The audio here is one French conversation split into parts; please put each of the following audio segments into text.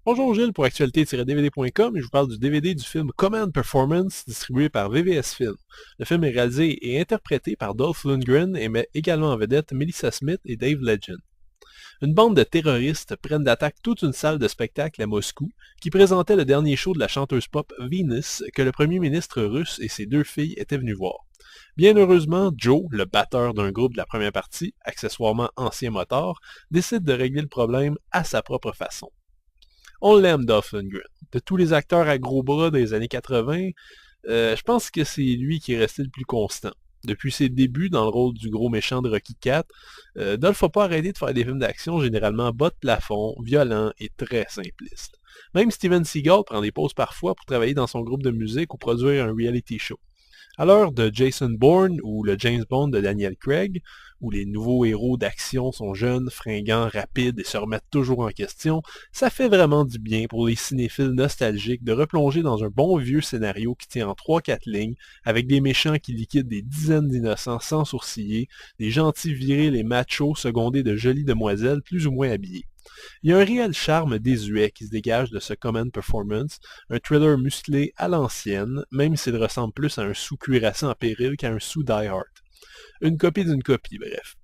Bonjour Gilles pour actualité-dvd.com et je vous parle du DVD du film Command Performance distribué par VVS Film. Le film est réalisé et interprété par Dolph Lundgren et met également en vedette Melissa Smith et Dave Legend. Une bande de terroristes prennent d'attaque toute une salle de spectacle à Moscou qui présentait le dernier show de la chanteuse pop Venus que le premier ministre russe et ses deux filles étaient venus voir. Bien heureusement, Joe, le batteur d'un groupe de la première partie, accessoirement ancien motard, décide de régler le problème à sa propre façon. On l'aime, Dolph Lundgren. De tous les acteurs à gros bras des années 80, je pense que c'est lui qui est resté le plus constant. Depuis ses débuts dans le rôle du gros méchant de Rocky IV, Dolph n'a pas arrêté de faire des films d'action généralement bas de plafond, violents et très simplistes. Même Steven Seagal prend des pauses parfois pour travailler dans son groupe de musique ou produire un reality show. À l'heure de Jason Bourne ou le James Bond de Daniel Craig, où les nouveaux héros d'action sont jeunes, fringants, rapides et se remettent toujours en question, ça fait vraiment du bien pour les cinéphiles nostalgiques de replonger dans un bon vieux scénario qui tient en 3-4 lignes, avec des méchants qui liquident des dizaines d'innocents sans sourciller, des gentils virils et machos secondés de jolies demoiselles plus ou moins habillées. Il y a un réel charme désuet qui se dégage de ce Command Performance, un thriller musclé à l'ancienne, même s'il ressemble plus à un sous-cuirassé en péril qu'à un sous-Die Hard. Une copie d'une copie, bref.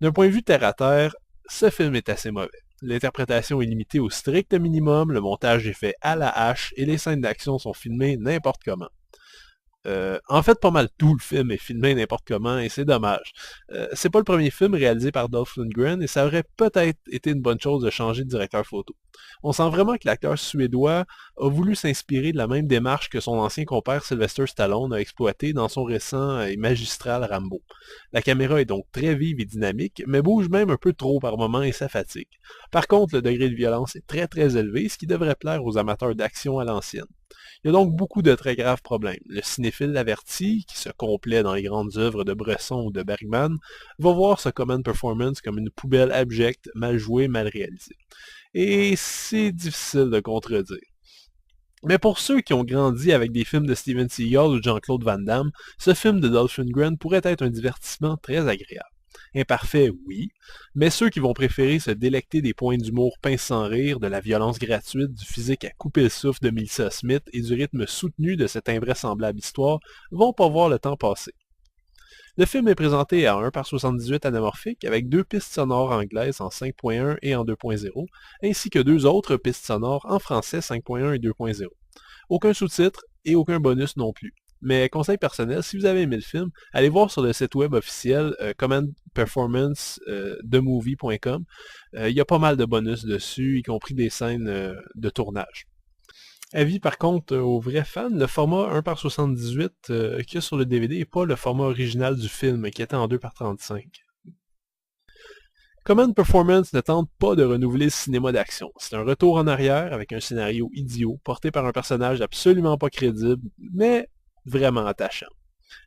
D'un point de vue terre-à-terre, ce film est assez mauvais. L'interprétation est limitée au strict minimum, le montage est fait à la hache et les scènes d'action sont filmées n'importe comment. En fait, pas mal tout le film est filmé n'importe comment et c'est dommage. C'est pas le premier film réalisé par Dolph Lundgren et ça aurait peut-être été une bonne chose de changer de directeur photo. On sent vraiment que l'acteur suédois a voulu s'inspirer de la même démarche que son ancien compère Sylvester Stallone a exploité dans son récent et magistral Rambo. La caméra est donc très vive et dynamique, mais bouge même un peu trop par moments et ça fatigue. Par contre, le degré de violence est très très élevé, ce qui devrait plaire aux amateurs d'action à l'ancienne. Il y a donc beaucoup de très graves problèmes. Le cinéphile averti, qui se complaît dans les grandes œuvres de Bresson ou de Bergman, va voir ce Command Performance comme une poubelle abjecte, mal jouée, mal réalisée. Et c'est difficile de contredire. Mais pour ceux qui ont grandi avec des films de Steven Seagal ou de Jean-Claude Van Damme, ce film de Dolph Lundgren pourrait être un divertissement très agréable. Imparfait, oui, mais ceux qui vont préférer se délecter des points d'humour pince sans rire, de la violence gratuite, du physique à couper le souffle de Melissa Smith et du rythme soutenu de cette invraisemblable histoire vont pas voir le temps passer. Le film est présenté à 1:78 anamorphique avec deux pistes sonores anglaises en 5.1 et en 2.0, ainsi que deux autres pistes sonores en français 5.1 et 2.0. Aucun sous-titre et aucun bonus non plus. Mais conseil personnel, si vous avez aimé le film, allez voir sur le site web officiel commandperformancethemovie.com. Il y a pas mal de bonus dessus, y compris des scènes de tournage. Avis par contre aux vrais fans, le format 1:78 qu'il y a sur le DVD n'est pas le format original du film qui était en 2:35. Command Performance ne tente pas de renouveler le cinéma d'action. C'est un retour en arrière avec un scénario idiot, porté par un personnage absolument pas crédible, mais vraiment attachant.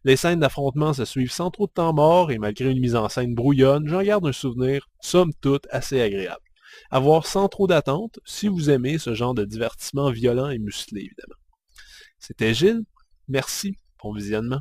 Les scènes d'affrontement se suivent sans trop de temps mort et malgré une mise en scène brouillonne, j'en garde un souvenir, somme toute, assez agréable. À voir sans trop d'attente, si vous aimez ce genre de divertissement violent et musclé, évidemment. C'était Gilles, merci, bon visionnement.